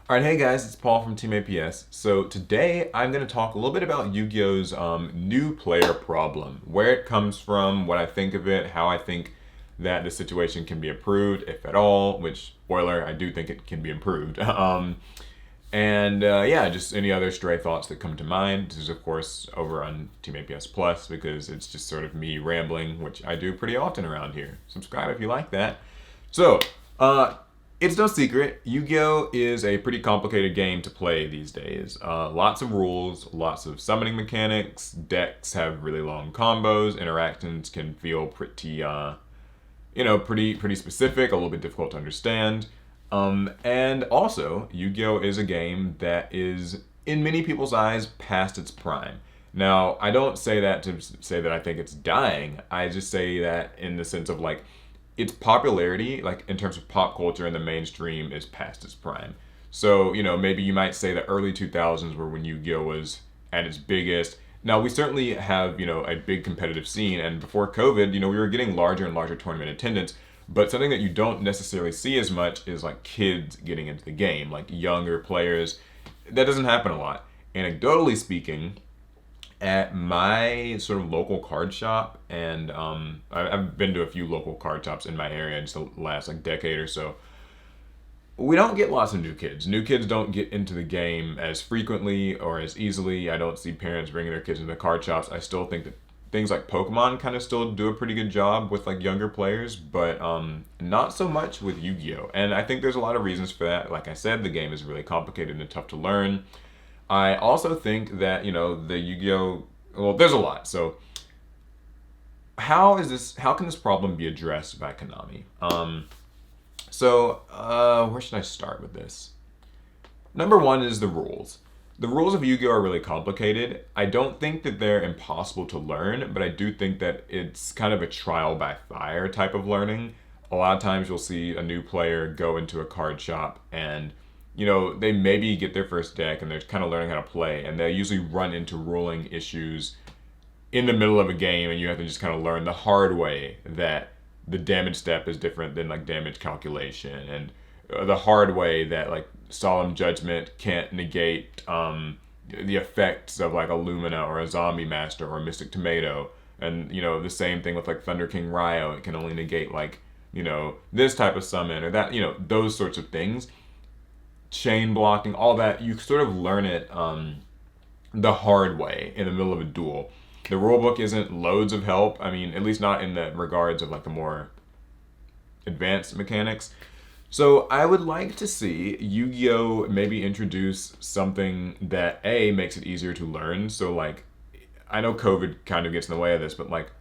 All right, hey guys, it's Paul from Team APS. So today I'm going to talk a little bit about Yu-Gi-Oh's new player problem, where it comes from, what I think of it, how I think that the situation can be improved, if at all. Which, spoiler, I do think it can be improved. Yeah, just any other stray thoughts that come to mind. This is of course over on Team APS Plus because it's just sort of me rambling, which I do pretty often around here. Subscribe if you like that. So, uh, it's no secret, Yu-Gi-Oh! Is a pretty complicated game to play these days. Lots of rules, lots of summoning mechanics, decks have really long combos, interactions can feel pretty, pretty specific, a little bit difficult to understand. And also, Yu-Gi-Oh! Is a game that is, in many people's eyes, past its prime. Now, I don't say that to say that I think it's dying. I just say that in the sense of like, its popularity, like in terms of pop culture and the mainstream, is past its prime. So, maybe you might say the early 2000s were when Yu-Gi-Oh! Was at its biggest. Now, we certainly have, a big competitive scene, and before COVID, we were getting larger and larger tournament attendance, but something that you don't necessarily see as much is like kids getting into the game, like younger players. That doesn't happen a lot. Anecdotally speaking, at my sort of local card shop, and I've been to a few local card shops in my area just the last like decade or so. We don't get lots of new kids. New kids don't get into the game as frequently or as easily. I don't see parents bringing their kids into the card shops. I still think that things like Pokemon kind of still do a pretty good job with like younger players, but not so much with Yu-Gi-Oh! And I think there's a lot of reasons for that. Like I said, the game is really complicated and tough to learn. I also think that the Yu-Gi-Oh. Well, there's a lot. So how can this problem be addressed by Konami? Where should I start with this? Number one is the rules. The rules of Yu-Gi-Oh are really complicated. I don't think that they're impossible to learn, but I do think that it's kind of a trial by fire type of learning. A lot of times you'll see a new player go into a card shop and they maybe get their first deck and they're kind of learning how to play, and they usually run into ruling issues in the middle of a game, and you have to just kind of learn the hard way that the damage step is different than like damage calculation, and the hard way that like solemn judgment can't negate the effects of like a Lumina or a Zombie Master or a Mystic Tomato, and the same thing with like Thunder King Ryo. It can only negate like this type of summon or that, those sorts of things. Chain blocking, all that, you sort of learn it the hard way in the middle of a duel. The rulebook isn't loads of help. I mean, at least not in the regards of like the more advanced mechanics. So I would like to see Yu-Gi-Oh! Maybe introduce something that A, makes it easier to learn. So like, I know COVID kind of gets in the way of this, but like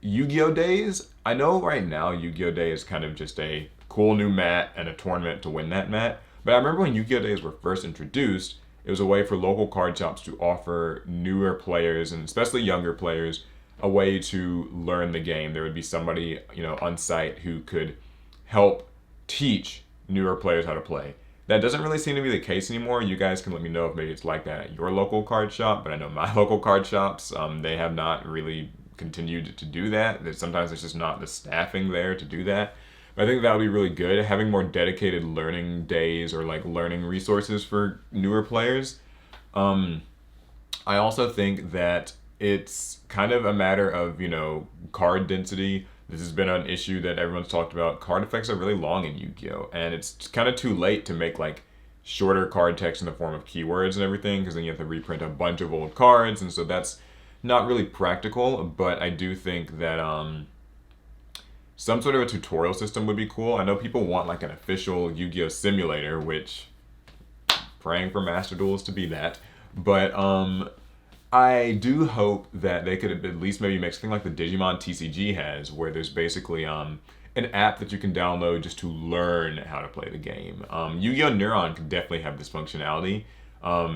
Yu-Gi-Oh! Days, I know right now Yu-Gi-Oh! Day is kind of just a cool new mat and a tournament to win that mat. But I remember when Yu-Gi-Oh! Days were first introduced, it was a way for local card shops to offer newer players, and especially younger players, a way to learn the game. There would be somebody, on site who could help teach newer players how to play. That doesn't really seem to be the case anymore. You guys can let me know if maybe it's like that at your local card shop, but I know my local card shops, they have not really continued to do that. Sometimes there's just not the staffing there to do that. I think that would be really good, having more dedicated learning days or like learning resources for newer players. I also think that it's kind of a matter of, card density. This has been an issue that everyone's talked about. Card effects are really long in Yu-Gi-Oh! And it's kind of too late to make like shorter card text in the form of keywords and everything, because then you have to reprint a bunch of old cards, and so that's not really practical. But I do think that some sort of a tutorial system would be cool. I know people want like an official Yu-Gi-Oh! Simulator, which praying for Master Duels to be that. But I do hope that they could at least maybe make something like the Digimon TCG has, where there's basically an app that you can download just to learn how to play the game. Yu-Gi-Oh! Neuron could definitely have this functionality.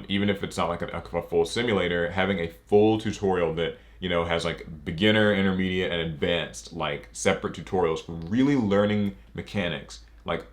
Even if it's not like a full simulator, having a full tutorial that has like beginner, intermediate, and advanced, like separate tutorials for really learning mechanics, like,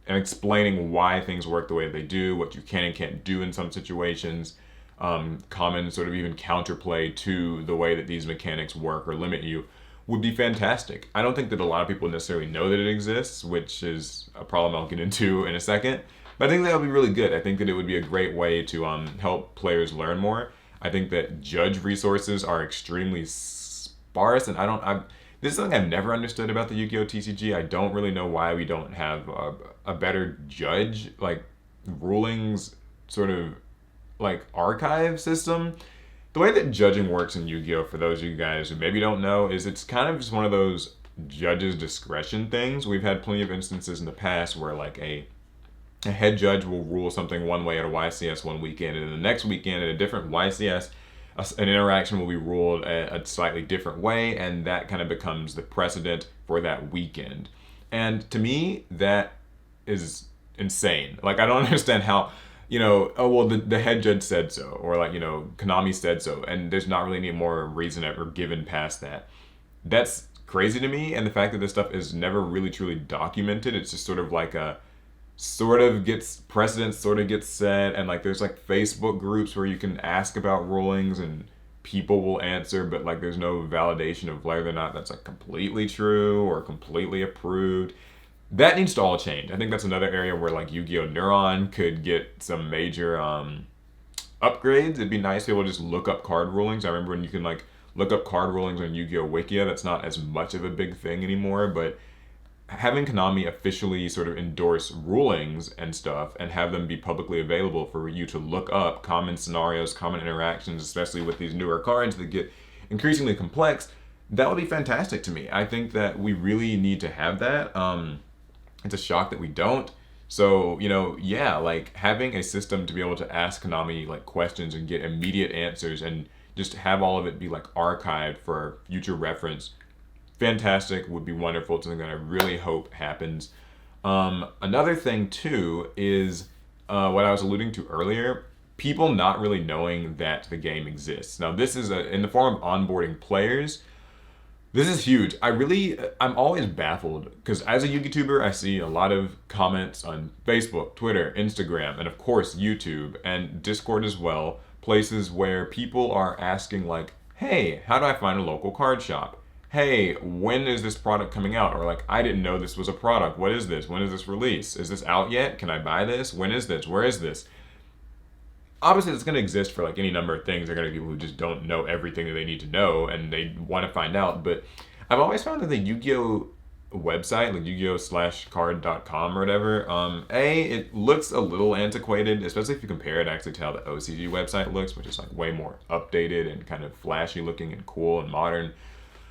and explaining why things work the way they do, what you can and can't do in some situations, common sort of even counterplay to the way that these mechanics work or limit you, would be fantastic. I don't think that a lot of people necessarily know that it exists, which is a problem I'll get into in a second. But I think that would be really good. I think that it would be a great way to help players learn more. I think that judge resources are extremely sparse, and this is something I've never understood about the Yu-Gi-Oh TCG. I don't really know why we don't have a better judge like rulings sort of like archive system. The way that judging works in Yu-Gi-Oh, for those of you guys who maybe don't know, is it's kind of just one of those judge's discretion things. We've had plenty of instances in the past where like a head judge will rule something one way at a YCS one weekend, and the next weekend at a different YCS, an interaction will be ruled a slightly different way, and that kind of becomes the precedent for that weekend. And to me, that is insane. Like, I don't understand how, oh, well, the head judge said so, or like, Konami said so, and there's not really any more reason ever given past that. That's crazy to me, and the fact that this stuff is never really truly documented, it's just sort of like a sort of gets precedent sort of gets set, and like there's like Facebook groups where you can ask about rulings and people will answer, but like there's no validation of whether or not that's like completely true or completely approved. That needs to all change. I think that's another area where like Yu-Gi-Oh! Neuron could get some major upgrades. It'd be nice to be able to just look up card rulings. I remember when you can like look up card rulings on Yu-Gi-Oh! Wikia. That's not as much of a big thing anymore, but having Konami officially sort of endorse rulings and stuff and have them be publicly available for you to look up common scenarios, common interactions, especially with these newer cards that get increasingly complex, that would be fantastic to me. I think that we really need to have that. It's a shock that we don't. So, yeah, like having a system to be able to ask Konami like questions and get immediate answers and just have all of it be like archived for future reference, fantastic, would be wonderful. It's something that I really hope happens. Another thing too is what I was alluding to earlier, people not really knowing that the game exists. Now this is in the form of onboarding players. This is huge. I'm always baffled because as a YouTuber, I see a lot of comments on Facebook, Twitter, Instagram, and of course YouTube and Discord as well, places where people are asking like, hey, how do I find a local card shop? Hey, when is this product coming out? Or like, I didn't know this was a product. What is this? When is this release? Is this out yet? Can I buy this? When is this? Where is this? Obviously, it's going to exist for like any number of things. There are going to be people who just don't know everything that they need to know and they want to find out. But I've always found that the Yu-Gi-Oh website, like YuGiOh/card.com or whatever, it looks a little antiquated, especially if you compare it actually to how the OCG website looks, which is like way more updated and kind of flashy looking and cool and modern.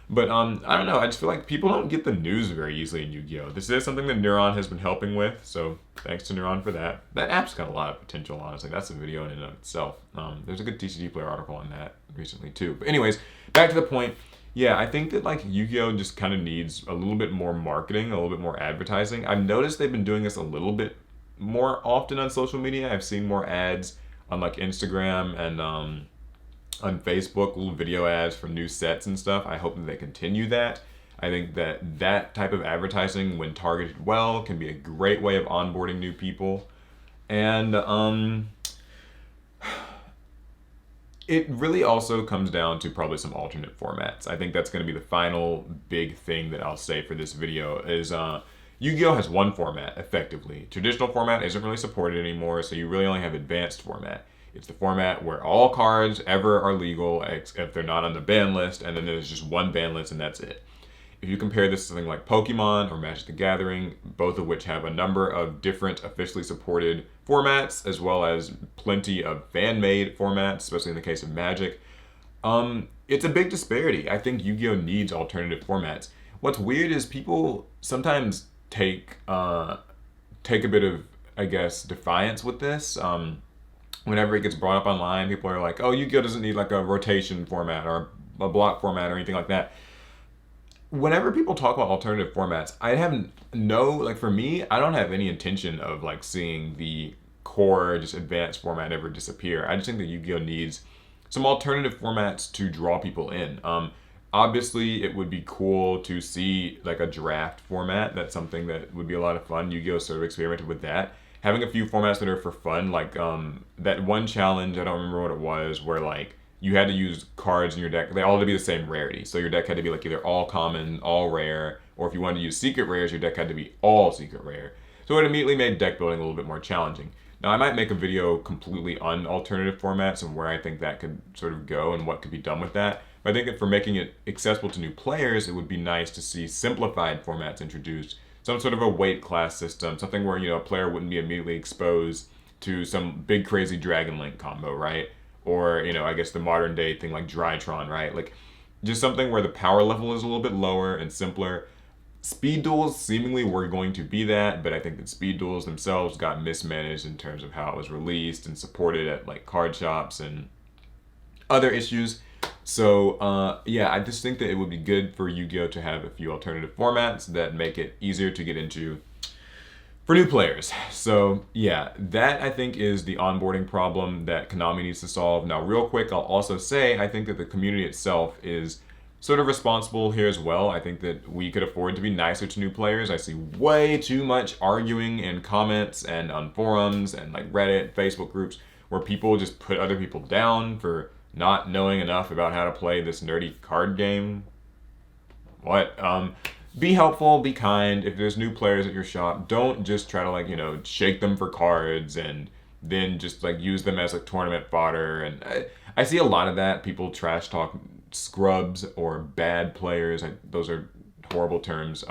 But I don't know, I just feel like people don't get the news very easily in Yu-Gi-Oh! This is something that Neuron has been helping with, so thanks to Neuron for that. That app's got a lot of potential, honestly. That's a video in and of itself. There's a good TCG Player article on that recently too. But anyways, back to the point. Yeah, I think that like Yu-Gi-Oh! Just kind of needs a little bit more marketing, a little bit more advertising. I've noticed they've been doing this a little bit more often on social media. I've seen more ads on like Instagram and on Facebook, little video ads for new sets and stuff. I hope that they continue that. I think that that type of advertising, when targeted well, can be a great way of onboarding new people. And it really also comes down to probably some alternate formats. I think that's going to be the final big thing that I'll say for this video is Yu-Gi-Oh! Has one format, effectively. Traditional format isn't really supported anymore, so you really only have advanced format. It's the format where all cards ever are legal if they're not on the ban list, and then there's just one ban list and that's it. If you compare this to something like Pokemon or Magic the Gathering, both of which have a number of different officially supported formats, as well as plenty of fan-made formats, especially in the case of Magic, it's a big disparity. I think Yu-Gi-Oh! Needs alternative formats. What's weird is people sometimes take a bit of, I guess, defiance with this. Whenever it gets brought up online, people are like, oh, Yu-Gi-Oh! Doesn't need like a rotation format or a block format or anything like that. Whenever people talk about alternative formats, I have for me, I don't have any intention of like seeing the core, just advanced format ever disappear. I just think that Yu-Gi-Oh! Needs some alternative formats to draw people in. Obviously, it would be cool to see like a draft format. That's something that would be a lot of fun. Yu-Gi-Oh! Sort of experimented with that. Having a few formats that are for fun, like that one challenge, I don't remember what it was, where like you had to use cards in your deck. They all had to be the same rarity. So your deck had to be like either all common, all rare, or if you wanted to use secret rares, your deck had to be all secret rare. So it immediately made deck building a little bit more challenging. Now, I might make a video completely on alternative formats and where I think that could sort of go and what could be done with that. But I think that for making it accessible to new players, it would be nice to see simplified formats introduced. Some sort of a weight class system, something where, a player wouldn't be immediately exposed to some big crazy Dragon Link combo, right? Or, I guess the modern day thing like Drytron, right? Like just something where the power level is a little bit lower and simpler. Speed duels seemingly were going to be that, but I think that speed duels themselves got mismanaged in terms of how it was released and supported at like card shops and other issues. So yeah, I just think that it would be good for Yu-Gi-Oh to have a few alternative formats that make it easier to get into for new players. So yeah, that I think is the onboarding problem that Konami needs to solve. Now, real quick, I'll also say I think that the community itself is sort of responsible here as well. I think that we could afford to be nicer to new players. I see way too much arguing in comments and on forums and like Reddit, Facebook groups where people just put other people down for not knowing enough about how to play this nerdy card game. What? Be helpful, be kind. If there's new players at your shop, don't just try to like, shake them for cards and then just like use them as like tournament fodder. And I see a lot of that. People trash talk scrubs or bad players. Those are horrible terms.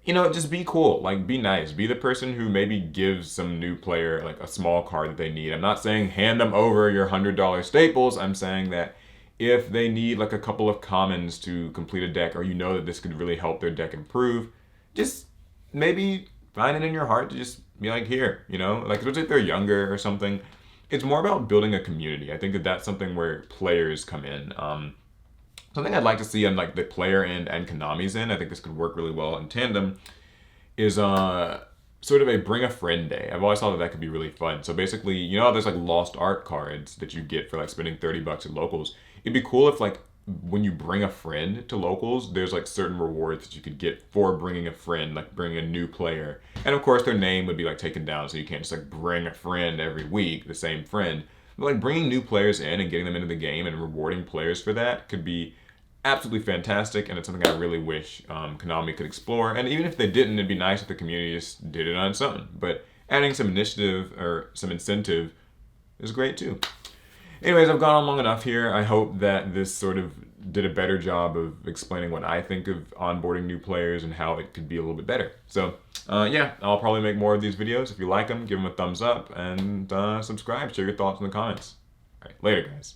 Just be cool. Like, be nice. Be the person who maybe gives some new player like a small card that they need. I'm not saying hand them over your $100 staples. I'm saying that if they need like a couple of commons to complete a deck, or that this could really help their deck improve, just maybe find it in your heart to just be like, here, like especially if they're younger or something. It's more about building a community. I think that that's something where players come in. Something I'd like to see on like the player end and Konami's end, I think this could work really well in tandem, is sort of a bring a friend day. I've always thought that could be really fun. So basically, there's like lost art cards that you get for like spending $30 at locals. It'd be cool if like when you bring a friend to locals, there's like certain rewards that you could get for bringing a friend, like bringing a new player. And of course their name would be like taken down, so you can't just like bring a friend every week, the same friend. But like bringing new players in and getting them into the game and rewarding players for that could be absolutely fantastic, and it's something I really wish Konami could explore. And even if they didn't, it'd be nice if the community just did it on its own. But adding some initiative or some incentive is great too. Anyways, I've gone on long enough here. I hope that this sort of did a better job of explaining what I think of onboarding new players and how it could be a little bit better. So yeah, I'll probably make more of these videos. If you like them, give them a thumbs up and subscribe. Share your thoughts in the comments. All right, later guys.